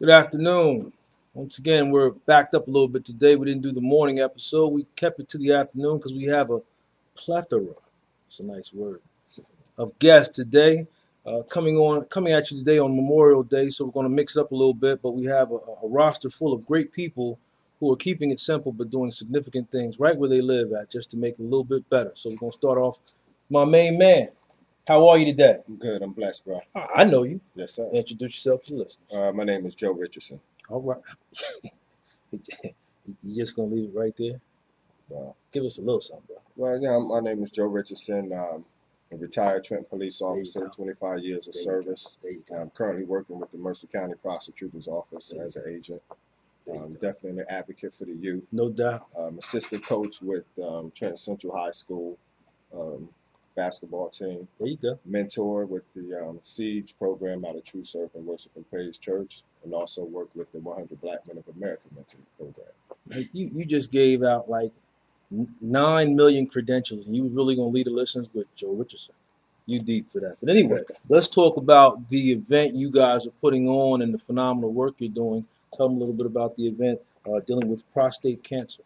Good afternoon. Once again, we're backed up a little bit today. We didn't do the morning episode. We kept it to the afternoon because we have a plethora, it's a nice word, of guests today. Coming at you today on Memorial Day, so we're going to mix it up a little bit, but we have a roster full of great people who are keeping it simple but doing significant things right where they live at just to make it a little bit better. So we're going to start off my main man. How are you today? I'm good. I'm blessed, bro. I know you. Yes, sir. Introduce yourself to the listeners. My name is Joe Richardson. All right. You just gonna leave it right there? Give us a little something, bro. Well, yeah, my name is Joe Richardson. A retired Trenton police officer, 25 years of service. I'm currently working with the Mercer County Prosecutor's Office as an agent. Definitely an advocate for the youth. No doubt. Assistant coach with Trenton Central High School basketball team. There you go. Mentor with the Seeds program out of True Surf and Worship and Praise Church, and also work with the 100 Black Men of America mentoring program. You just gave out like 9 million credentials, and you really gonna lead the listeners with Joe Richardson. You deep for that. But anyway, let's talk about the event you guys are putting on and the phenomenal work you're doing. Tell them a little bit about the event dealing with prostate cancer.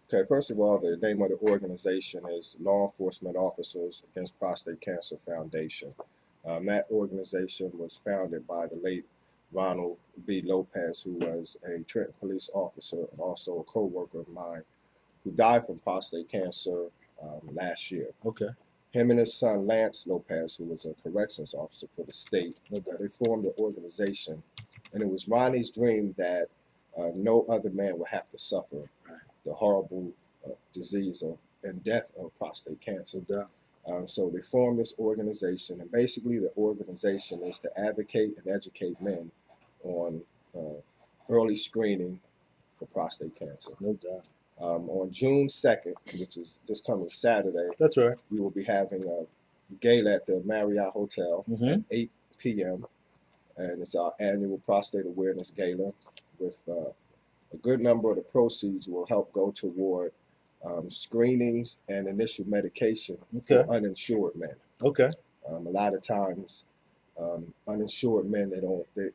Okay, first of all, the name of the organization is Law Enforcement Officers Against Prostate Cancer Foundation. That organization was founded by the late Ronald B. Lopez, who was a Trenton police officer and also a co-worker of mine, who died from prostate cancer last year. Okay. Him and his son, Lance Lopez, who was a corrections officer for the state, they formed the organization, and it was Ronnie's dream that no other man would have to suffer the horrible disease and death of prostate cancer. So they formed this organization, and basically the organization is to advocate and educate men on early screening for prostate cancer. No doubt. On June 2nd, which is this coming Saturday, that's right, we will be having a gala at the Marriott Hotel at 8 p.m. And it's our annual prostate awareness gala with a good number of the proceeds will help go toward screenings and initial medication for uninsured men. Okay. A lot of times, uninsured men,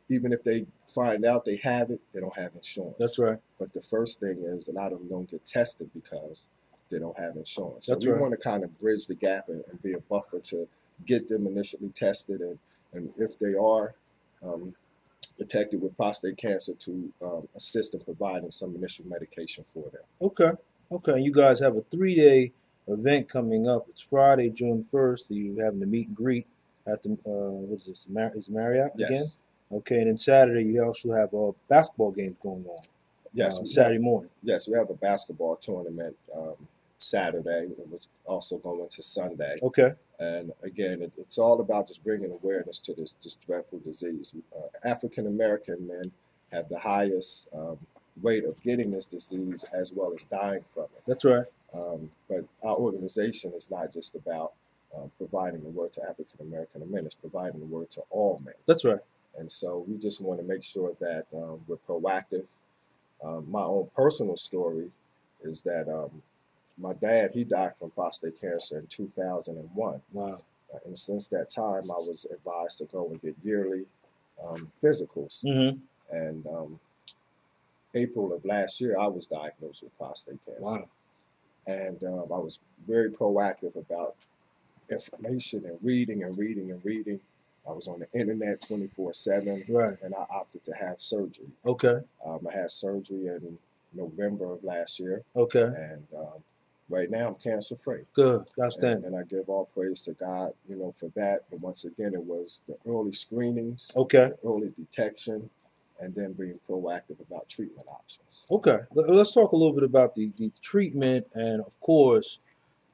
even if they find out they have it, they don't have insurance. That's right. But the first thing is a lot of them don't get tested because they don't have insurance. So we want to kind of bridge the gap and be a buffer to get them initially tested, and if they are detected with prostate cancer, to assist in providing some initial medication for them. Okay. You guys have a 3-day event coming up. It's Friday, June 1st. You're having a meet and greet at the what is this? Is Marriott again? Yes. Okay, and then Saturday you also have a basketball game going on. Yes. Saturday morning. Yes, we have a basketball tournament Saturday. It was also going to Sunday. Okay. And again, it's all about just bringing awareness to this dreadful disease. African-American men have the highest rate of getting this disease as well as dying from it. That's right. But our organization is not just about providing the word to African-American men. It's providing the word to all men. That's right. And so we just want to make sure that we're proactive. My own personal story is that my dad, he died from prostate cancer in 2001. Wow. And since that time, I was advised to go and get yearly physicals. And April of last year, I was diagnosed with prostate cancer. Wow. And I was very proactive about information and reading. I was on the internet 24/7. Right. And I opted to have surgery. Okay. I had surgery in November of last year. Okay. And right now I'm cancer free. Good. Outstanding. And I give all praise to God, for that. But once again, it was the early screenings, okay, the early detection, and then being proactive about treatment options. Okay. Let's talk a little bit about the treatment. And of course,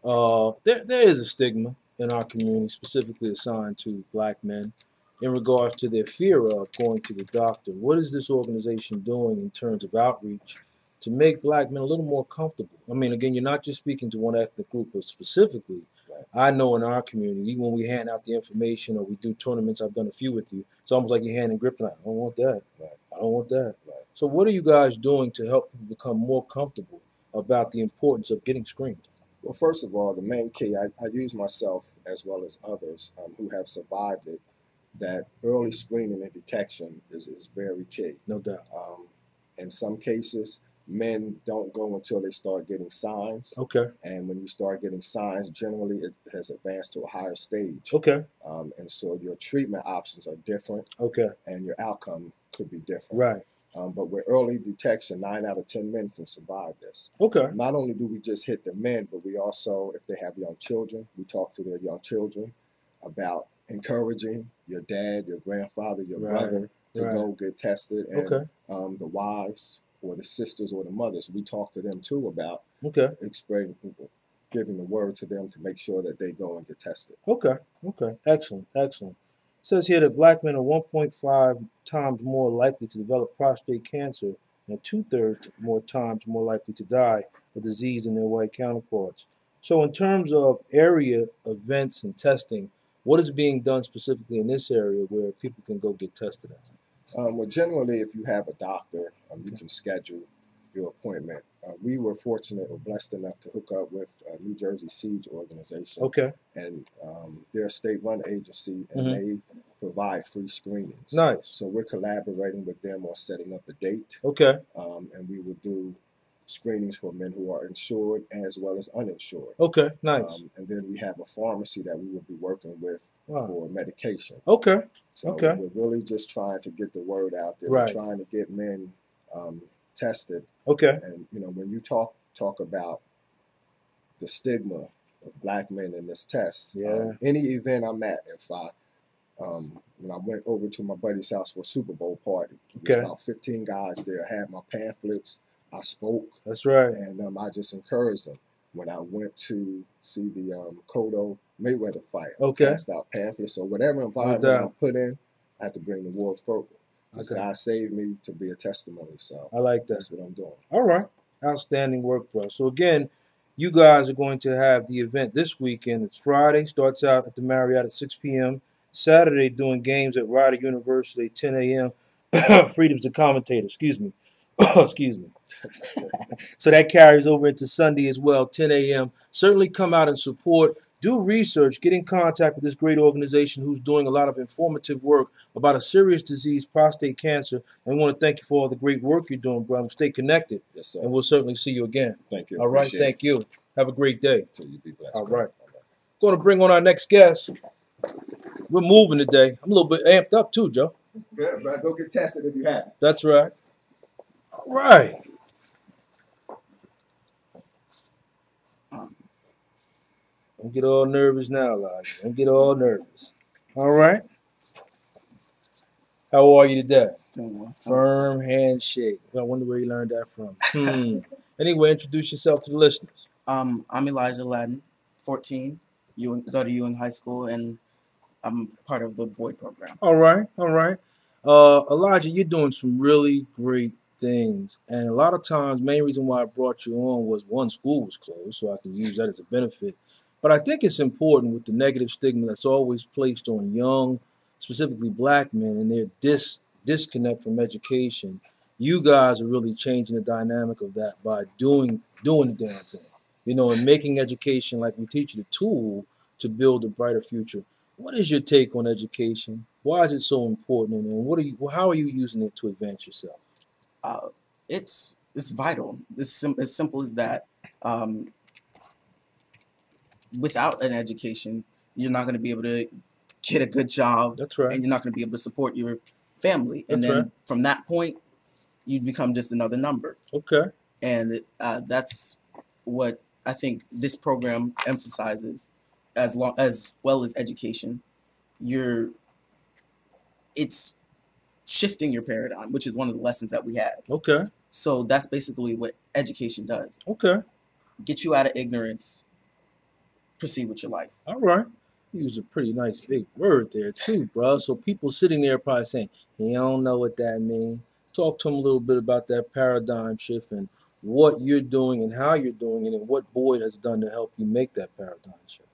there is a stigma in our community, specifically assigned to Black men, in regards to their fear of going to the doctor. What is this organization doing in terms of outreach to make Black men a little more comfortable? I mean, again, you're not just speaking to one ethnic group, but specifically, I know in our community, even when we hand out the information or we do tournaments, I've done a few with you, it's almost like you're handing grip line. I don't want that. I don't want that. So what are you guys doing to help people become more comfortable about the importance of getting screened? Well, first of all, the main key, I use myself as well as others who have survived it that early screening and detection is very key. No doubt. In some cases, men don't go until they start getting signs. Okay. And when you start getting signs, generally it has advanced to a higher stage. Okay. And so your treatment options are different. Okay. And your outcome could be different. Right. But with early detection, 9 out of 10 men can survive this. Okay. Not only do we just hit the men, but we also, if they have young children, we talk to their young children about encouraging your dad, your grandfather, your brother to go get tested, and the wives or the sisters or the mothers, we talk to them too about giving the word to them to make sure that they go and get tested. Okay. Okay. Excellent. Excellent. It says here that black men are 1.5 times more likely to develop prostate cancer and 2/3 more times more likely to die of disease than their white counterparts. So in terms of area events and testing, what is being done specifically in this area where people can go get tested at? Well, generally, if you have a doctor, you can schedule your appointment. We were fortunate or blessed enough to hook up with New Jersey Siege organization. Okay. And they're a state-run agency, and they provide free screenings. Nice. So we're collaborating with them on setting up a date. Okay. And we will do screenings for men who are insured as well as uninsured. Okay, nice. And then we have a pharmacy that we will be working with for medication. Okay. So we're really just trying to get the word out there. We're trying to get men tested. Okay. And when you talk about the stigma of black men in this test, any event I'm at, if when I went over to my buddy's house for a Super Bowl party, there was about 15 guys there. I had my pamphlets. I spoke. That's right. And I just encouraged them. When I went to see the Cotto Mayweather fight, I passed out pamphlets. So whatever environment I put in, I had to bring the word forward. Because God saved me to be a testimony. So I like that. That's what I'm doing. All right. Outstanding work, bro. So again, you guys are going to have the event this weekend. It's Friday. Starts out at the Marriott at 6 p.m. Saturday, doing games at Rider University, 10 a.m. Freedom's the commentator. Excuse me. Excuse me. So that carries over into Sunday as well, 10 a.m. Certainly come out and support. Do research. Get in contact with this great organization who's doing a lot of informative work about a serious disease, prostate cancer. And we want to thank you for all the great work you're doing, brother. Stay connected. Yes, sir. And we'll certainly see you again. Thank you. All right. Thank you. Have a great day. Till you be blessed. All right. Going to bring on our next guest. We're moving today. I'm a little bit amped up too, Joe. Good, bro. Go get tested if you have. That's right. All right. Don't get all nervous now, Elijah. Don't get all nervous. All right. How are you today? Doing well. Firm handshake. I wonder where you learned that from. Anyway, introduce yourself to the listeners. I'm Elijah Ladden, 14. Go to Ewing High School, and I'm part of the Boyd program. All right. All right. Elijah, you're doing some really great things. And a lot of times, main reason why I brought you on was, one, school was closed, so I can use that as a benefit. But I think it's important with the negative stigma that's always placed on young, specifically black men, and their disconnect from education. You guys are really changing the dynamic of that by doing the damn thing, and making education, like we teach you, the tool to build a brighter future. What is your take on education? Why is it so important, and how are you using it to advance yourself? It's vital. It's as simple as that. Without an education, you're not going to be able to get a good job. That's right. And you're not going to be able to support your family. And then from that point, you become just another number. Okay. And that's what I think this program emphasizes, as well as education. It's shifting your paradigm, which is one of the lessons that we had. Okay. So that's basically what education does. Okay. Get you out of ignorance. Proceed with your life. All right. You used a pretty nice big word there too, bro. So people sitting there probably saying, "He don't know what that means." Talk to them a little bit about that paradigm shift and what you're doing and how you're doing it and what Boyd has done to help you make that paradigm shift.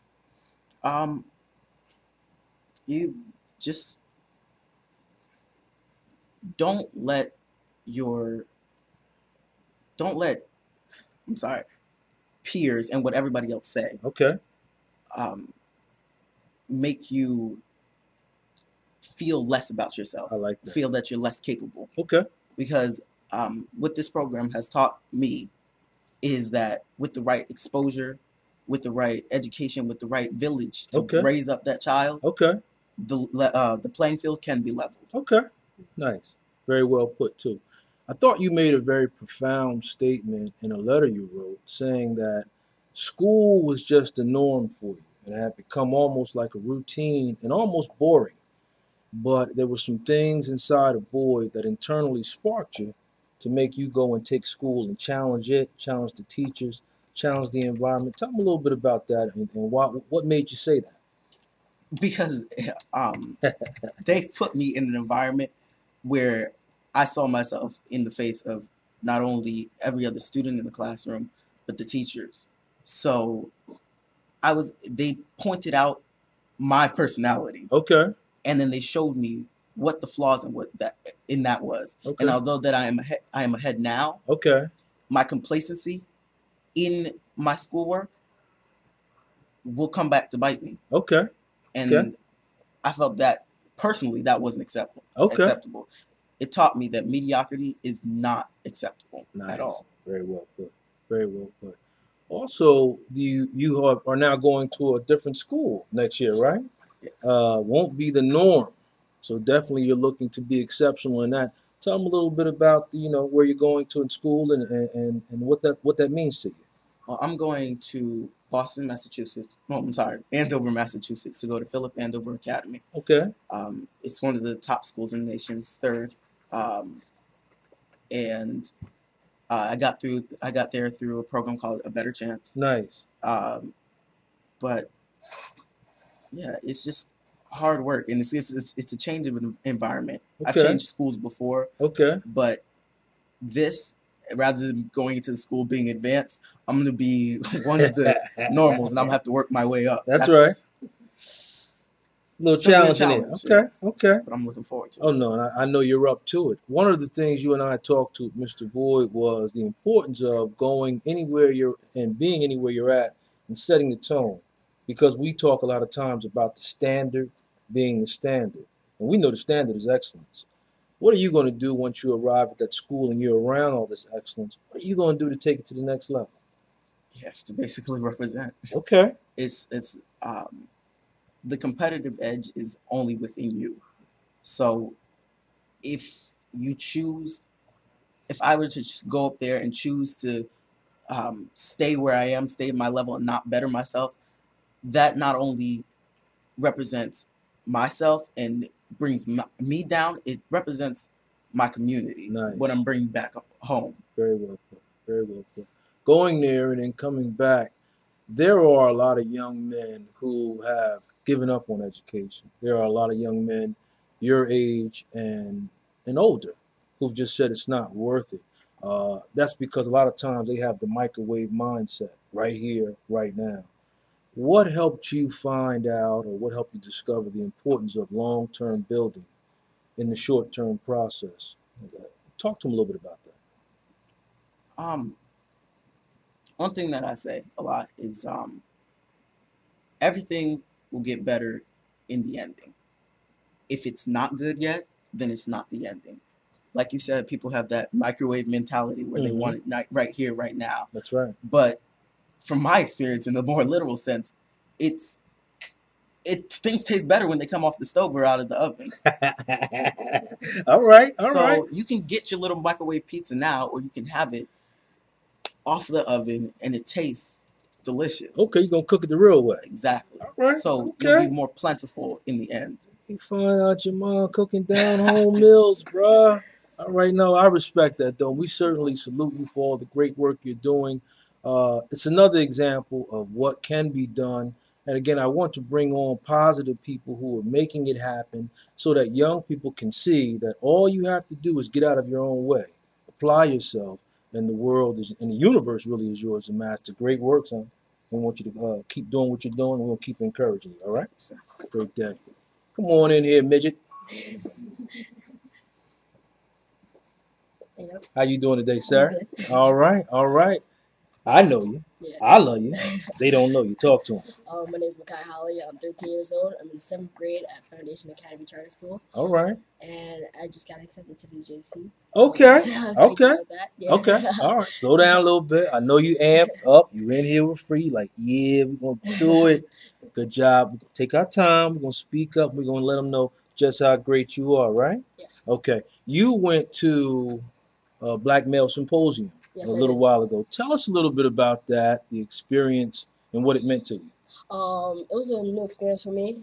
You just don't let peers and what everybody else say Okay. make you feel less about yourself. I like that. Feel that you're less capable. Okay. Because what this program has taught me is that with the right exposure, with the right education, with the right village to raise up that child, the playing field can be leveled. Okay. Nice. Very well put, too. I thought you made a very profound statement in a letter you wrote saying that school was just the norm for you and it had become almost like a routine and almost boring. But there were some things inside of Boyd that internally sparked you to make you go and take school and challenge it, challenge the teachers, challenge the environment. Tell me a little bit about that and what made you say that? Because they put me in an environment where I saw myself in the face of not only every other student in the classroom, but the teachers. So they pointed out my personality. Okay. And then they showed me what the flaws and that was. Okay. And although that I am ahead now, okay, my complacency in my schoolwork will come back to bite me. Okay. And I felt that personally that wasn't acceptable. Acceptable. It taught me that mediocrity is not acceptable at all. Very well put. Very well put. Also, you are now going to a different school next year, right? Yes. Won't be the norm. So definitely you're looking to be exceptional in that. Tell them a little bit about where you're going to in school and what that means to you. Well, I'm going to Boston, Massachusetts. No, I'm sorry, Andover, Massachusetts, to go to Philip Andover Academy. Okay. It's one of the top schools in the nation, it's third. And I got there through a program called A Better Chance. Nice. But yeah, it's just hard work, and it's a change of an environment. Okay. I've changed schools before. Okay. But this, rather than going into the school being advanced, I'm going to be one of the normals, and I'm going to have to work my way up. That's right. A little challenging. Okay. Okay. But I'm looking forward to it. Oh, no, and I know you're up to it. One of the things you and I talked to Mr. Boyd was the importance of going anywhere being anywhere you're at and setting the tone. Because we talk a lot of times about the standard being the standard. And we know the standard is excellence. What are you going to do once you arrive at that school and you're around all this excellence? What are you going to do to take it to the next level? You have to basically represent. Okay. It's the competitive edge is only within you. So if I were to just go up there and choose to stay where I am, stay at my level and not better myself, that not only represents myself and brings me down, it represents my community. Nice. What I'm bringing back home. Very well put. Very well put. Going there and then coming back, there are a lot of young men who have given up on education. There are a lot of young men your age and older who've just said it's not worth it. That's because a lot of times they have the microwave mindset right here, right now. What helped you find out or what helped you discover the importance of long-term building in the short-term process? Talk to them a little bit about that. One thing that I say a lot is everything will get better in the ending. If it's not good yet, then it's not the ending. Like you said, people have that microwave mentality where they want it right here, right now. That's right. But from my experience, in the more literal sense, things taste better when they come off the stove or out of the oven. All right. So you can get your little microwave pizza now, or you can have it off the oven, and it tastes delicious. Okay, you're going to cook it the real way. Exactly. All right. So you'll be more plentiful in the end. You find out your mom cooking down home meals, bruh. All right, no, I respect that, though. We certainly salute you for all the great work you're doing. It's another example of what can be done. And again, I want to bring on positive people who are making it happen so that young people can see that all you have to do is get out of your own way, apply yourself, and the world and the universe really is yours to master. Great work, son. We want you to keep doing what you're doing, and we'll keep encouraging you, all right? Great day. Come on in here, midget. How you doing today, sir? All right, all right. I know you. Yeah. I love you. They don't know you. Talk to them. My name is Makai Holly. I'm 13 years old. I'm in 7th grade at Foundation Academy Charter School. All right. And I just got accepted to the New Jersey seats. Okay. So I was Okay. about that. Yeah. Okay. All right. Slow down a little bit. I know you amped up. You in here with free. Like, yeah, we're going to do it. Good job. We're gonna take our time. We're going to speak up. We're going to let them know just how great you are, right? Yeah. Okay. You went to a Black Male Symposium Yes, a little while ago. Tell us a little bit about that, the experience, and what it meant to you. It was a new experience for me.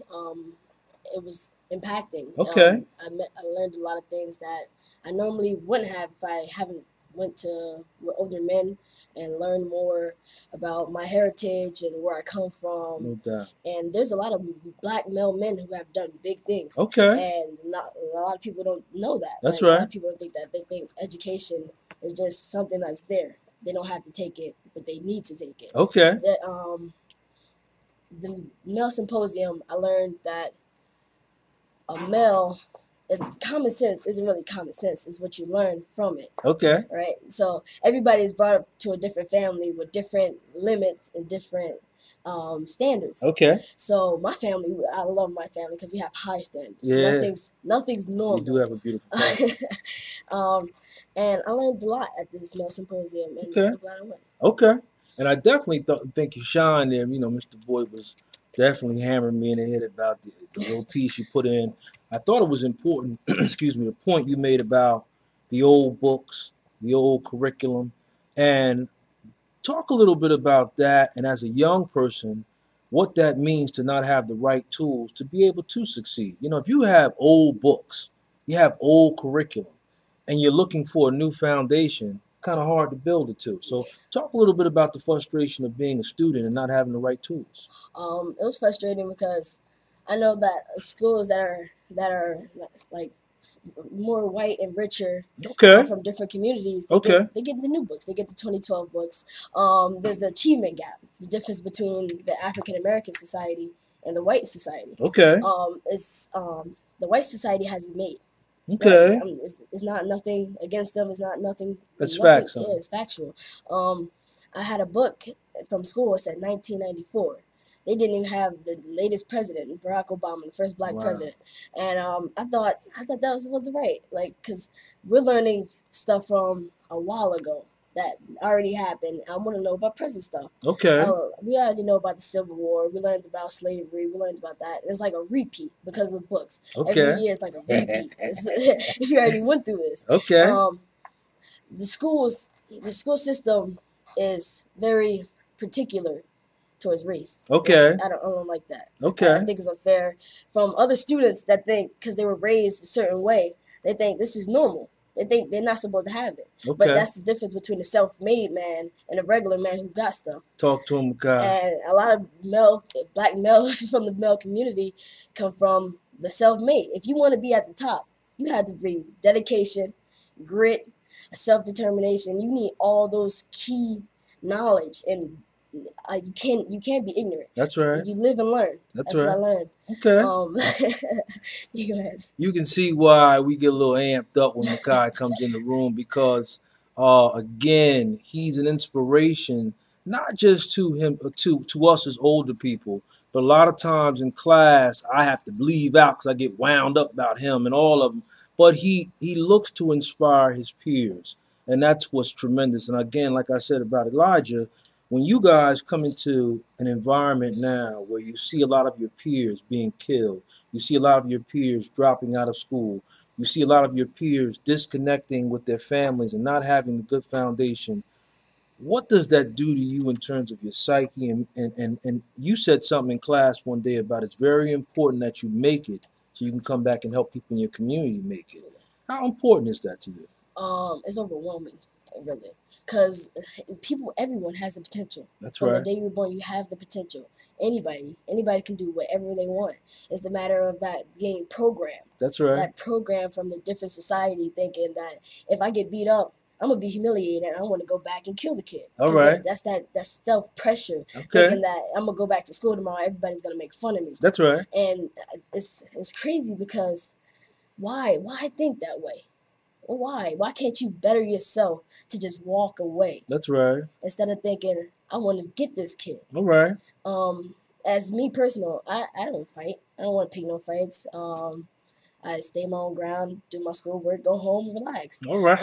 It was impacting. Okay. I learned a lot of things that I normally wouldn't have if I haven't went to with older men and learned more about my heritage and where I come from. No doubt. And there's a lot of Black male men who have done big things. Okay. And not a lot of people don't know that. That's right. A lot right. of people don't think that. They think education is just something that's there. They don't have to take it, but they need to take it. Okay. The male symposium, I learned that a male, common sense isn't really common sense. It's what you learn from it. Okay. Right? So everybody is brought up to a different family with different limits and different standards. Okay. So my family, I love my family because we have high standards. Yeah. Nothing's normal. You do have a beautiful family. And I learned a lot at this male symposium, and Okay. I'm glad I went. Okay. And I definitely think you shine there. You know, Mr. Boyd was definitely hammering me in the head about the little piece you put in. I thought it was important, excuse me, the point you made about the old books, the old curriculum, and talk a little bit about that. And as a young person, what that means to not have the right tools to be able to succeed. You know, if you have old books, you have old curriculum, and you're looking for a new foundation, kind of hard to build it to. So talk a little bit about the frustration of being a student and not having the right tools. It was frustrating because I know that schools that are like more white and richer, Okay. from different communities, they get the new books. They get the 2012 books. There's the achievement gap, the difference between the African-American society and the white society. Okay. The white society has it made. Okay. Right? It's not nothing against them. It's not nothing. That's facts. Huh? Yeah, it's factual. I had a book from school. It said 1994. They didn't even have the latest president, Barack Obama, the first Black president. And I thought that was right. Like, because we're learning stuff from a while ago that already happened. I want to know about present stuff. Okay. We already know about the Civil War. We learned about slavery. We learned about that. It's like a repeat because of the books. Okay. Every year it's like a repeat. If you already went through this. Okay. The school system is very particular towards race. Okay. I don't like that. Okay. I think it's unfair from other students that think because they were raised a certain way, they think this is normal. They think they're not supposed to have it. Okay. But that's the difference between a self-made man and a regular man who got stuff. Talk to him, God. And a lot of Black males from the male community come from the self-made. If you want to be at the top, you have to bring dedication, grit, self-determination. You need all those key knowledge, and you can't be ignorant. That's right. You live and learn. That's right. What I learned. Okay. You go ahead. You can see why we get a little amped up when Makai comes in the room because, again, he's an inspiration not just to him, to us as older people, but a lot of times in class I have to leave out because I get wound up about him and all of them. But he looks to inspire his peers, and that's what's tremendous. And again, like I said about Elijah, when you guys come into an environment now where you see a lot of your peers being killed, you see a lot of your peers dropping out of school, you see a lot of your peers disconnecting with their families and not having a good foundation, what does that do to you in terms of your psyche? And you said something in class one day about it's very important that you make it so you can come back and help people in your community make it. How important is that to you? It's overwhelming, really. Because everyone has the potential. That's From right. the day you were born, you have the potential. Anybody can do whatever they want. It's the matter of that being programmed. That's right. That program from the different society thinking that if I get beat up, I'm gonna be humiliated and I want to go back and kill the kid. All right. That's self pressure. Okay. Thinking that I'm gonna go back to school tomorrow, everybody's gonna make fun of me. That's right. And it's crazy because why think that way? why? Why can't you better yourself to just walk away? That's right. Instead of thinking, I want to get this kid. All right. As me personal, I don't fight. I don't want to pick no fights. I stay my own ground, do my schoolwork, go home, relax. All right.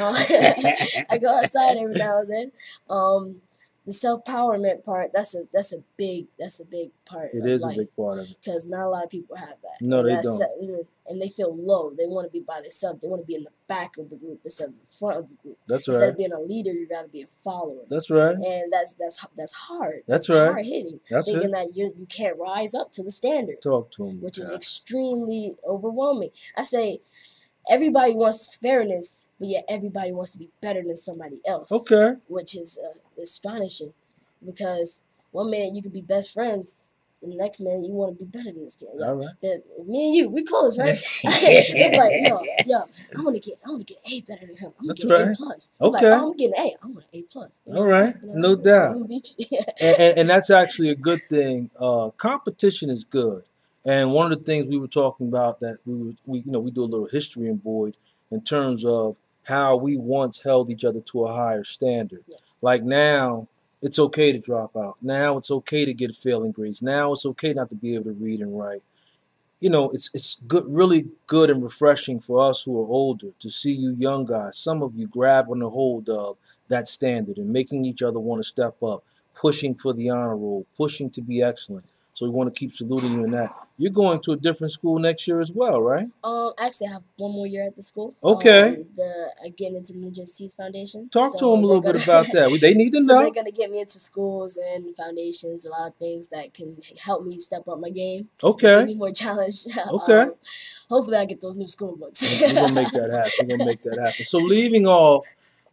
I go outside every now and then. The self-empowerment part, that's a big part It of is life. a big part of it. Because not a lot of people have that. No, and they don't. And they feel low. They want to be by themselves. They want to be in the back of the group instead of the front of the group. That's Instead right. of being a leader, you got to be a follower. That's right. And that's hard. That's right. Hard hitting. That's Thinking it. that you can't rise up to the standard. Talk to him. Which is extremely overwhelming. I say, everybody wants fairness, but yet everybody wants to be better than somebody else. Okay. Which is astonishing, because one minute you could be best friends, and the next minute you want to be better than this kid. All right. Me and you, we close, right? It's like, yo, I want to get A better than him. I'm gonna get right. A plus. Okay. Like, I'm getting A. I want an A plus. All right. No doubt. I'm gonna beat you. and that's actually a good thing. Competition is good. And one of the things we were talking about that we do a little history in Boyd in terms of how we once held each other to a higher standard. Yes. Like now, it's okay to drop out. Now it's okay to get failing grades. Now it's okay not to be able to read and write. It's good, really good and refreshing for us who are older to see you young guys, some of you grabbing a hold of that standard and making each other want to step up, pushing for the honor roll, pushing to be excellent. So we want to keep saluting you in that. You're going to a different school next year as well, right? Actually, I have one more year at the school. Okay. I get into the New Jersey Seeds Foundation. Talk to them a little bit about that. They need to so know. They're going to get me into schools and foundations, a lot of things that can help me step up my game. Okay. Give me more challenge. Okay. Hopefully I get those new school books. We're going to make that happen. We're going to make that happen. So leaving off,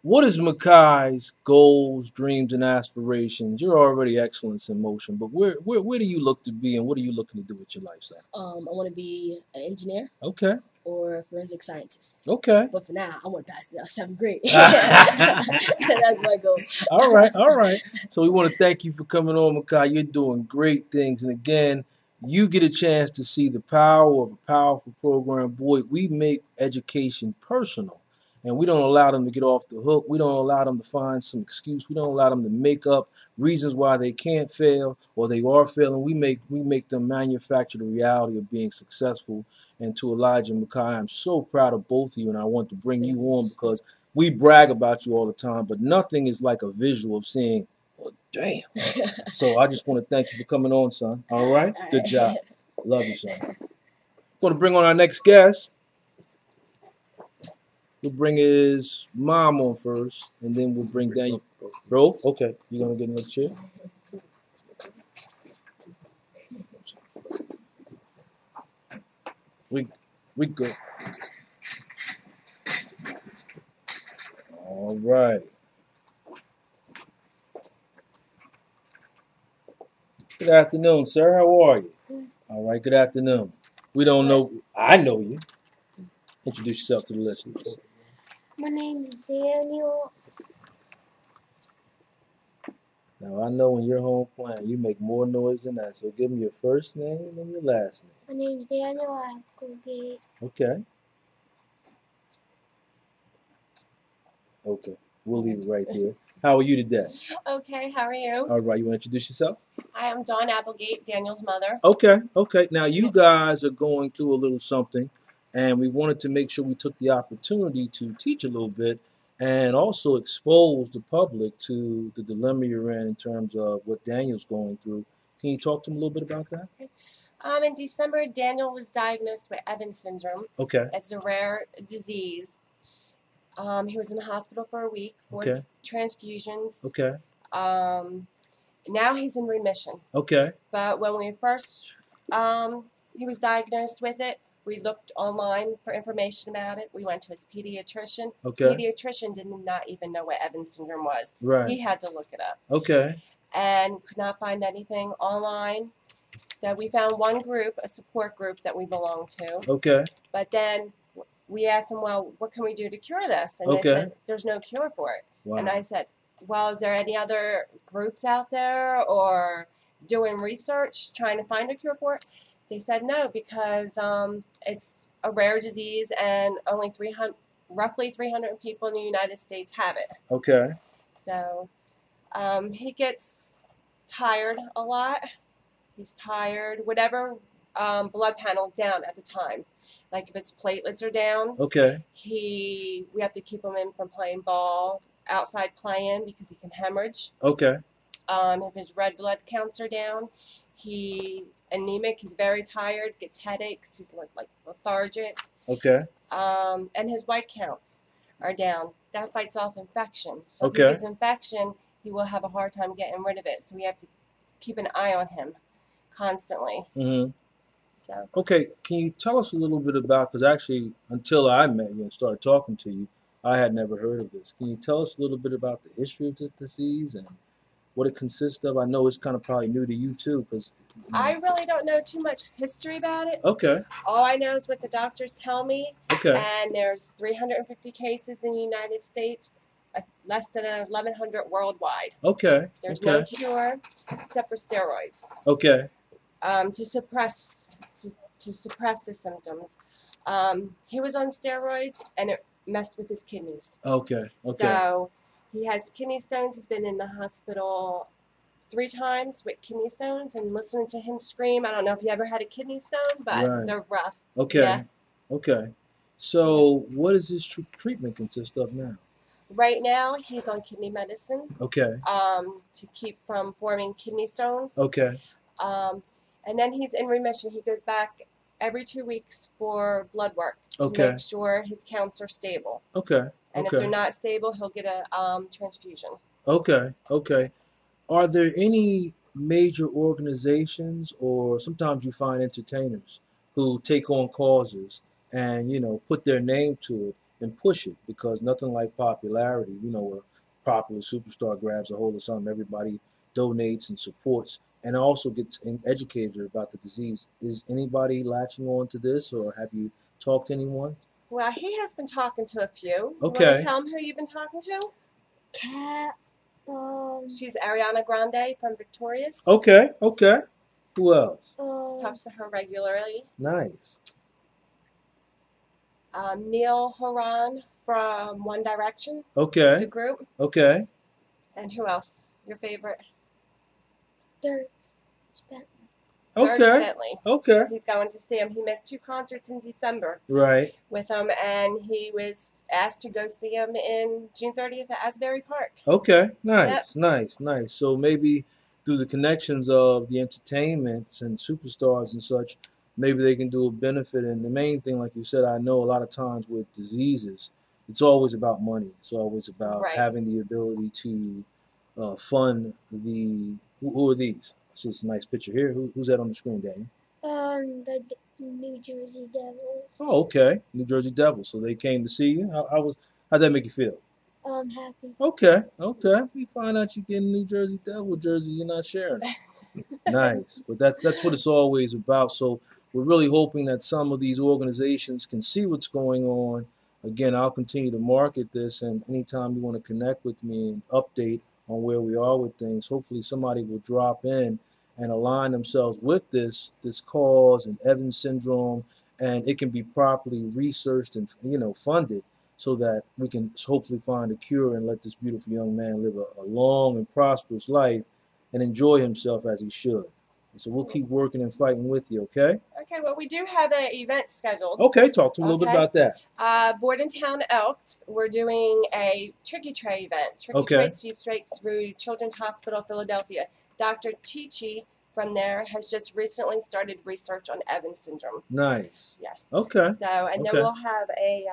what is Makai's goals, dreams, and aspirations? You're already excellence in motion, but where do you look to be, and what are you looking to do with your lifestyle? I want to be an engineer. Okay. Or a forensic scientist. Okay. But for now, I want to pass the 7th grade. That's my goal. All right. So we want to thank you for coming on, Makai. You're doing great things. And again, you get a chance to see the power of a powerful program. Boy, we make education personal. And we don't allow them to get off the hook. We don't allow them to find some excuse. We don't allow them to make up reasons why they can't fail or they are failing. We make them manufacture the reality of being successful. And to Elijah and Makai, I'm so proud of both of you, and I want to bring you on because we brag about you all the time, but nothing is like a visual of seeing, well, damn. So I just want to thank you for coming on, son. All right? Good job. Love you, son. Going to bring on our next guest. We'll bring his mom on first, and then we'll bring Daniel. Bro, okay. You gonna get another chair? We good. All right. Good afternoon, sir. How are you? Good. All right. Good afternoon. We don't know. I know you. Introduce yourself to the listeners. My name's Daniel. Now, I know when you're home playing, you make more noise than that. So give me your first name and your last name. My name's Daniel Applegate. Okay. Okay. We'll leave it right there. How are you today? Okay, how are you? All right. You want to introduce yourself? I am Dawn Applegate, Daniel's mother. Okay. Okay. Now, you guys are going through a little something, and we wanted to make sure we took the opportunity to teach a little bit and also expose the public to the dilemma you're in terms of what Daniel's going through. Can you talk to him a little bit about that? In December, Daniel was diagnosed with Evans syndrome. Okay. It's a rare disease. He was in the hospital for a week for transfusions. Okay. Now he's in remission. Okay. But when we first, he was diagnosed with it, we looked online for information about it. We went to his pediatrician. Okay. His pediatrician did not even know what Evans syndrome was. Right. He had to look it up. Okay. And could not find anything online. So we found one group, a support group that we belong to. Okay. But then we asked them, well, what can we do to cure this? And they said, there's no cure for it. Wow. And I said, well, is there any other groups out there or doing research trying to find a cure for it? They said no, because it's a rare disease and only roughly 300 people in the United States have it. Okay. So he gets tired a lot. He's tired. Whatever blood panel down at the time. Like if his platelets are down, Okay. we have to keep him in from playing ball, outside playing because he can hemorrhage. Okay. If his red blood counts are down, he's anemic. He's very tired, gets headaches. He's like lethargic. Okay. And his white counts are down. That fights off infection. So Okay. if he gets infection, he will have a hard time getting rid of it. So we have to keep an eye on him constantly. Mm-hmm. So Okay, can you tell us a little bit about, because actually until I met you and started talking to you, I had never heard of this. Can you tell us a little bit about the history of this disease and what it consists of? I know it's kind of probably new to you too, because I really don't know too much history about it. Okay. All I know is what the doctors tell me. Okay. And there's 350 cases in the United States, less than 1,100 worldwide. Okay. There's Okay. no cure except for steroids. Okay. To suppress the symptoms. He was on steroids and it messed with his kidneys. Okay. Okay. So he has kidney stones. He's been in the hospital 3 times with kidney stones, and listening to him scream. I don't know if you ever had a kidney stone, but Right. they're rough. Okay. Yeah. Okay. So what does this treatment consist of now? Right now, he's on kidney medicine Okay. to keep from forming kidney stones. Okay. And then he's in remission. He goes back every 2 weeks for blood work to Okay. make sure his counts are stable. Okay. And if Okay. they're not stable, he'll get a transfusion. Okay. Okay. Are there any major organizations, or sometimes you find entertainers who take on causes and, put their name to it and push it? Because nothing like popularity. A popular superstar grabs a hold of something, everybody donates and supports, and also gets educated about the disease. Is anybody latching on to this, or have you talked to anyone? Well, he has been talking to a few. Okay. You want to tell him who you've been talking to? Cat. She's Ariana Grande from Victorious. Okay. Okay. Who else? Talks to her regularly. Nice. Neil Horan from One Direction, the Okay. group. Okay. And who else? Your favorite? Dirk. Dirk Okay. Bentley. Okay. He's going to see him. He missed 2 concerts in December Right. with him, and he was asked to go see him in June 30th at Asbury Park. Okay. Nice. Yep. Nice. Nice. So maybe through the connections of the entertainments and superstars and such, maybe they can do a benefit. And the main thing, like you said, I know a lot of times with diseases, it's always about money. It's always about Right. having the ability to fund the. Who are these? I see this nice picture here. Who's that on the screen, Daniel? The New Jersey Devils. Oh, okay. New Jersey Devils. So they came to see you. How'd that make you feel? Happy. Okay. Okay. We find out you get New Jersey Devil jerseys, you're not sharing it. Nice. But that's what it's always about. So we're really hoping that some of these organizations can see what's going on. Again, I'll continue to market this, and anytime you want to connect with me and update on where we are with things, hopefully somebody will drop in and align themselves with this cause and Evans syndrome, and it can be properly researched and funded, so that we can hopefully find a cure and let this beautiful young man live a long and prosperous life and enjoy himself as he should. So we'll keep working and fighting with you, okay? Okay, well, we do have an event scheduled. Okay, talk to me a little bit Okay. about that. Bordentown Elks, we're doing a Tricky Tray event. Tricky Okay. Tray sweepstakes through Children's Hospital Philadelphia. Dr. Chichi from there has just recently started research on Evans syndrome. Nice. Yes. Okay. So, and then Okay. we'll have a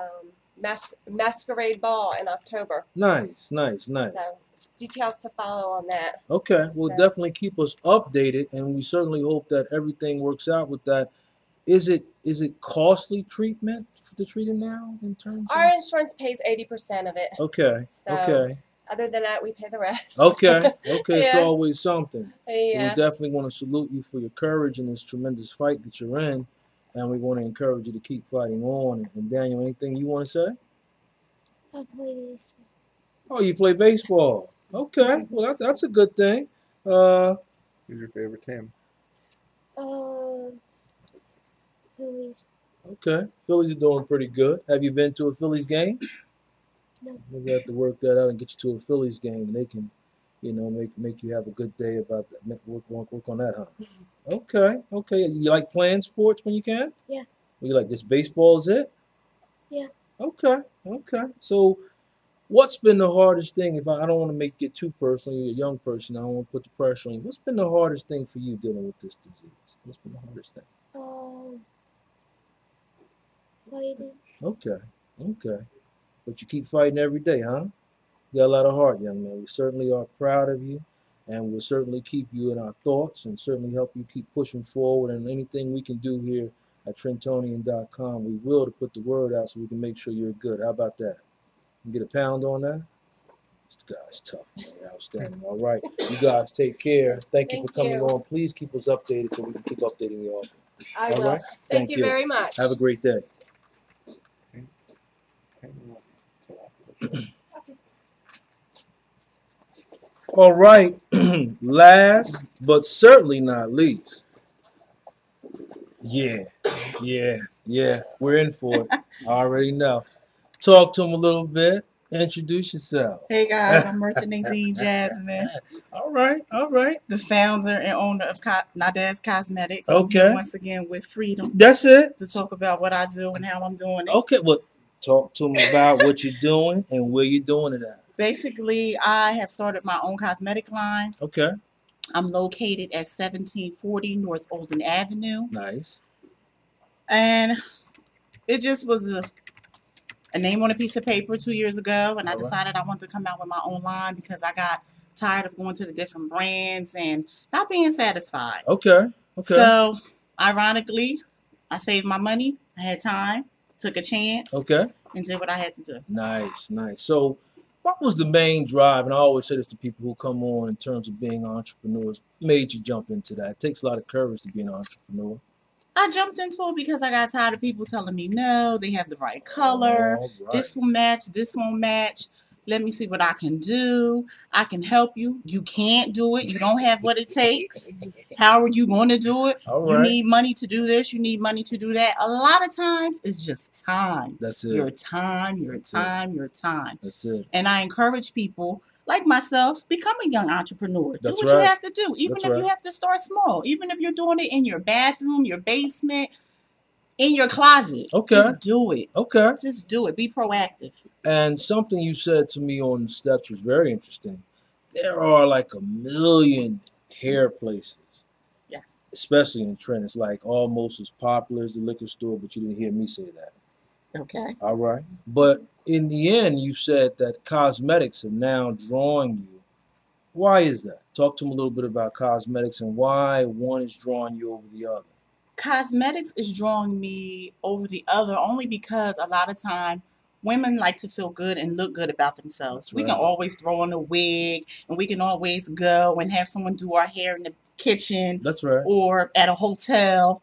masquerade ball in October. Nice, nice, nice. So, details to follow on that. Okay, well, So- definitely keep us updated, and we certainly hope that everything works out with that. Is it costly treatment to treat it now in terms of? Our insurance pays 80% of it. Okay, So, okay, Other than that, we pay the rest. okay, okay. It's Yeah. always something. We Yeah. definitely want to salute you for your courage in this tremendous fight that you're in, and we want to encourage you to keep fighting on. And Daniel, anything you want to say? I play this. Oh, you play baseball. Okay, well that's a good thing. Who's your favorite team? Phillies. Okay. Phillies are doing pretty good. Have you been to a Phillies game? No. Maybe I have to work that out and get you to a Phillies game, and they can, make you have a good day about that. Work on that, huh? Okay. Okay. You like playing sports when you can? Yeah. Well, you like this baseball? Is it? Yeah. Okay. Okay. So, what's been the hardest thing? If I don't want to make it too personal, you're a young person. I don't want to put the pressure on you. What's been the hardest thing for you dealing with this disease? What's been the hardest thing? Fighting. Okay. Okay. But you keep fighting every day, huh? You got a lot of heart, young man. We certainly are proud of you, and we'll certainly keep you in our thoughts and certainly help you keep pushing forward. And anything we can do here at Trentonian.com, we will to put the word out so we can make sure you're good. How about that? You get a pound on that? This guy's tough, man. Outstanding. All right. You guys take care. Thank you for coming on. Please keep us updated so we can keep updating the office. I All will. right? Thank you very much. Have a great day. All right. Last but certainly not least. Yeah. We're in for it. I already know. Talk to him a little bit. Introduce yourself. Hey guys, I'm Martha Nadine Jasmine, All right. the founder and owner of Nadez Cosmetics. Okay. I'm here once again with Freedom That's it. to talk about what I do and how I'm doing it. Okay. Well, talk to him about what you're doing and where you're doing it at. Basically, I have started my own cosmetic line. Okay. I'm located at 1740 North Olden Avenue. Nice. And it just was a name on a piece of paper 2 years ago, and I All right. decided I wanted to come out with my own line because I got tired of going to the different brands and not being satisfied. Okay. Okay. So, ironically, I saved my money, I had time, took a chance, Okay. and did what I had to do. Nice. So, what was the main drive? And I always say this to people who come on in terms of being entrepreneurs. Made you jump into that? It takes a lot of courage to be an entrepreneur. I jumped into it because I got tired of people telling me, no, they have the right color, All right. this will match, this won't match. Let me see what I can do. I can help you. You can't do it. You don't have what it takes. How are you going to do it? All You right. need money to do this. You need money to do that. A lot of times it's just time. That's it. Your time. That's it. And I encourage people like myself, become a young entrepreneur. That's do what right. you have to do. Even That's if right. you have to start small. Even if you're doing it in your bathroom, your basement, in your closet. Okay. Just do it. Okay. Just do it. Be proactive. And something you said to me on the steps was very interesting. There are like 1 million hair places, Yes. especially in Trenton. It's like almost as popular as the liquor store, but you didn't hear me say that. Okay. All right. But in the end, you said that cosmetics are now drawing you. Why is that? Talk to me a little bit about cosmetics and why one is drawing you over the other. Cosmetics is drawing me over the other only because a lot of time women like to feel good and look good about themselves. That's We right. can always throw on a wig and we can always go and have someone do our hair in the kitchen That's right. or at a hotel.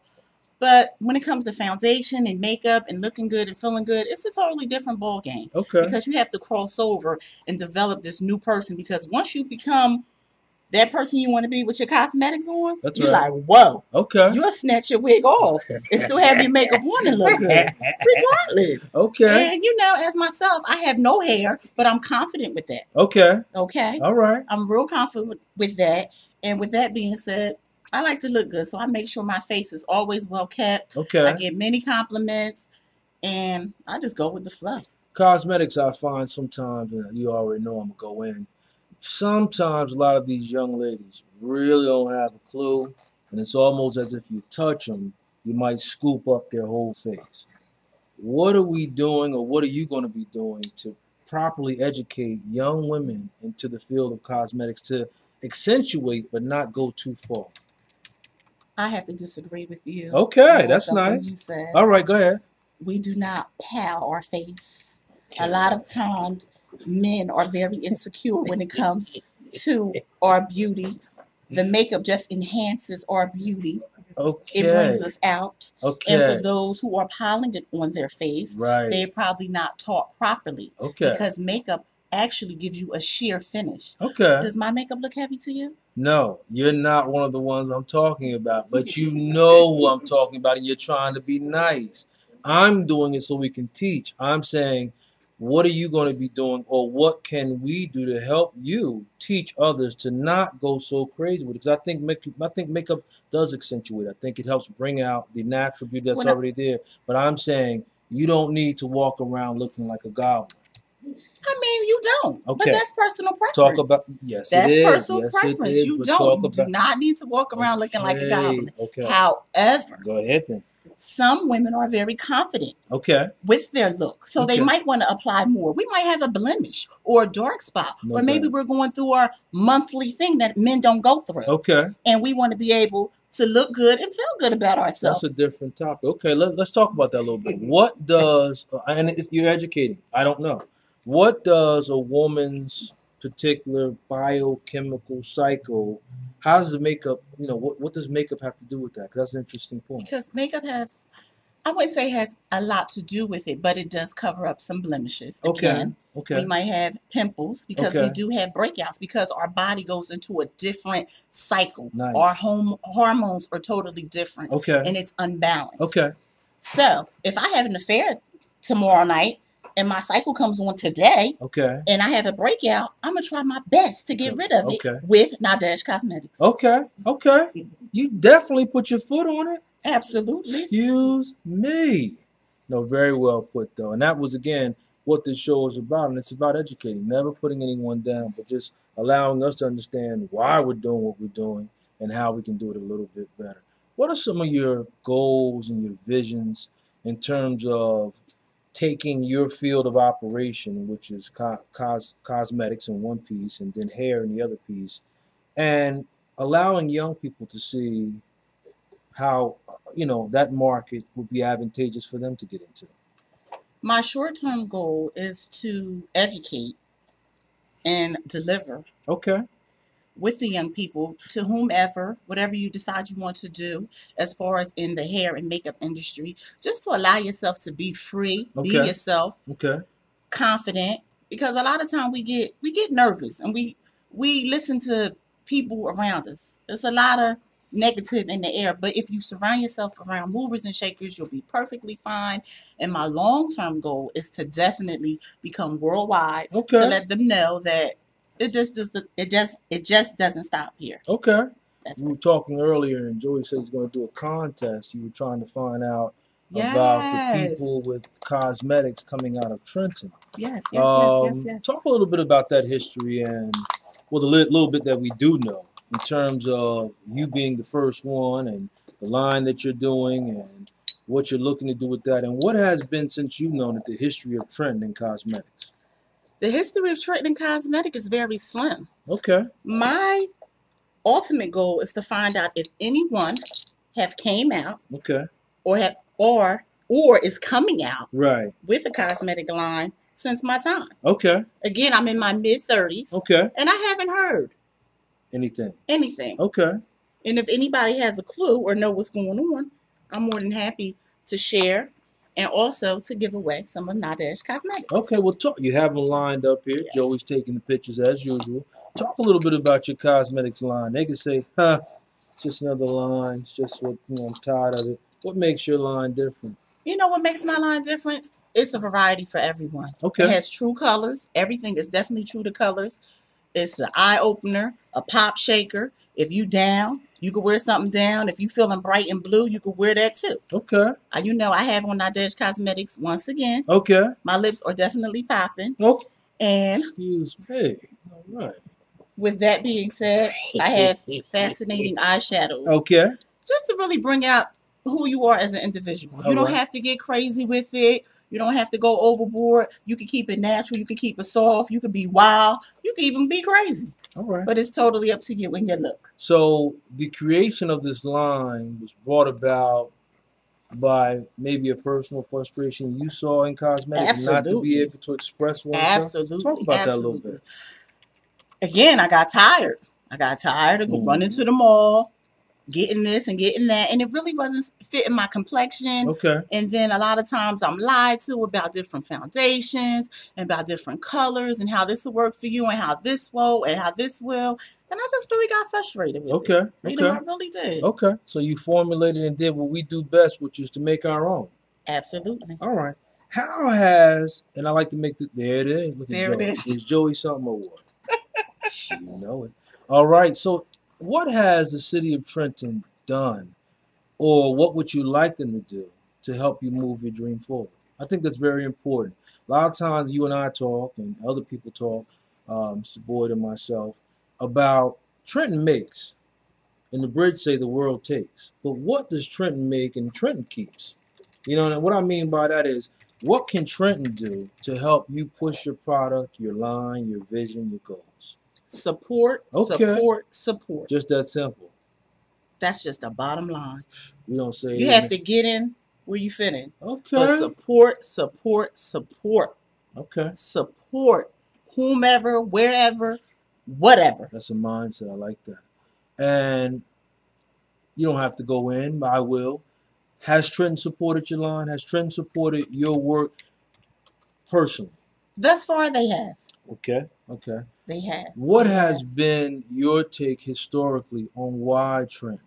But when it comes to foundation and makeup and looking good and feeling good, it's a totally different ball game. Okay. Because you have to cross over and develop this new person. Because once you become that person you want to be with your cosmetics on, That's you're right. like, whoa, Okay. you'll snatch your wig off and still have your makeup on and look good, regardless. Okay. And as myself, I have no hair, but I'm confident with that. Okay. Okay? All right. I'm real confident with that. And with that being said, I like to look good, so I make sure my face is always well kept. Okay. I get many compliments, and I just go with the flow. Cosmetics, I find sometimes, and you already know I'm going to go in, sometimes a lot of these young ladies really don't have a clue, and it's almost as if you touch them, you might scoop up their whole face. What are we doing, or what are you going to be doing to properly educate young women into the field of cosmetics to accentuate but not go too far? I have to disagree with you. Okay, on that's something nice. You said. All right, go ahead. We do not pal our face. A lot of times, men are very insecure when it comes to our beauty. The makeup just enhances our beauty. It brings Okay. us out. And Okay. for those who are piling it on their face, Right. they're probably not taught properly. Okay. Because makeup actually gives you a sheer finish. Okay. Does my makeup look heavy to you? No, you're not one of the ones I'm talking about, but you know who I'm talking about, and you're trying to be nice. I'm doing it so we can teach. I'm saying, what are you going to be doing, or what can we do to help you teach others to not go so crazy with it? Because I think makeup does accentuate. I think it helps bring out the natural beauty that's When I- already there. But I'm saying you don't need to walk around looking like a goblin. I mean, you don't. But Okay. that's personal preference. Talk about That's it is. personal Yes, preference. it is. You But don't. talk You do about. not need to walk around looking like a goblin. Okay. However, Go ahead then. some women are very confident Okay. with their look. So they Okay. might want to apply more. We might have a blemish or a dark spot. No or maybe doubt. we're going through our monthly thing that men don't go through. Okay. And we want to be able to look good and feel good about ourselves. That's a different topic. Okay, let's talk about that a little bit. What does, you're educating, I don't know. What does a woman's particular biochemical cycle, how does the makeup, what does makeup have to do with that? 'Cause that's an interesting point. Because makeup I wouldn't say has a lot to do with it, but it does cover up some blemishes. Okay. Again, Okay. we might have pimples because we Okay. do have breakouts because our body goes into a different cycle. Nice. Our hormones are totally different. Okay. And it's unbalanced. Okay. So if I have an affair tomorrow night and my cycle comes on today Okay. and I have a breakout, I'm going to try my best to get rid of Okay. it with Nadesh Cosmetics. Okay. Okay. You definitely put your foot on it. Absolutely. Excuse me. No, very well put, though. And that was, again, what this show is about. And it's about educating, never putting anyone down, but just allowing us to understand why we're doing what we're doing and how we can do it a little bit better. What are some of your goals and your visions in terms of taking your field of operation, which is cosmetics in one piece and then hair in the other piece, and allowing young people to see how that market would be advantageous for them to get into? My short-term goal is to educate and deliver Okay. with the young people to whomever, whatever you decide you want to do, as far as in the hair and makeup industry, just to allow yourself to be free, be Okay. yourself, Okay. confident. Because a lot of time we get nervous and we listen to people around us. There's a lot of negative in the air, but if you surround yourself around movers and shakers, you'll be perfectly fine. And my long-term goal is to definitely become worldwide, Okay. to let them know that it just doesn't stop here. Okay. That's We were it. talking earlier, and Joey said he's going to do a contest. You were trying to find out about the Yes. people with cosmetics coming out of Trenton. Yes. Talk a little bit about that history and, well, the little bit that we do know in terms of you being the first one and the line that you're doing and what you're looking to do with that, and what has been, since you've known it, the history of Trenton in cosmetics. The history of Trenton Cosmetic is very slim. Okay. My ultimate goal is to find out if anyone have came out Okay. or is coming out Right. with a cosmetic line since my time. Okay. Again, I'm in my mid-30s, Okay. and I haven't heard Anything. anything. Okay. And if anybody has a clue or know what's going on, I'm more than happy to share and also to give away some of Nadesh Cosmetics. Okay, well, you have them lined up here. Yes. Joey's taking the pictures as usual. Talk a little bit about your cosmetics line. They can say, it's just another line. It's just what, I'm tired of it. What makes your line different? You know what makes my line different? It's a variety for everyone. Okay. It has true colors. Everything is definitely true to colors. It's an eye opener, a pop shaker. If you down, you can wear something down. If you feeling bright and blue, you can wear that too. Okay. I have on Nadesh Cosmetics once again. Okay. My lips are definitely popping. Okay. And Excuse me. All right. with that being said, I have fascinating eyeshadows. Okay. Just to really bring out who you are as an individual. You don't have to get crazy with it. You don't have to go overboard. You can keep it natural. You can keep it soft. You can be wild. You can even be crazy. All right. But it's totally up to you and your look. So the creation of this line was brought about by maybe a personal frustration you saw in cosmetics, not to be able to express oneself. Absolutely. Talk about that a little bit. Again, I got tired. I got tired of running to the mall, getting this and getting that, and it really wasn't fitting my complexion. Okay. And then a lot of times I'm lied to about different foundations and about different colors and how this will work for you and how this will and how this will. And I just really got frustrated with it. You know, I really did. Okay. So you formulated and did what we do best, which is to make our own. Absolutely. All right. How has, and I like to make there it is. Look at There it Joey. is. Is Joey something or what? You know it. All right. So, what has the city of Trenton done, or what would you like them to do to help you move your dream forward? I think that's very important. A lot of times, you and I talk, and other people talk, Mr. Boyd and myself, about Trenton makes, and the bridge say the world takes. But what does Trenton make and Trenton keeps? You know, and what I mean by that is, what can Trenton do to help you push your product, your line, your vision, your goals? Support, Okay. support. Just that simple. That's just the bottom line. We don't say You have to get in where you fit in. Okay. But support, support, support. Okay. Support whomever, wherever, whatever. That's a mindset. I like that. And you don't have to go in, but I will. Has Trenton supported your line? Has Trenton supported your work personally? Thus far, they have. Okay. Okay. They have. What They has have. been your take historically on why Trenton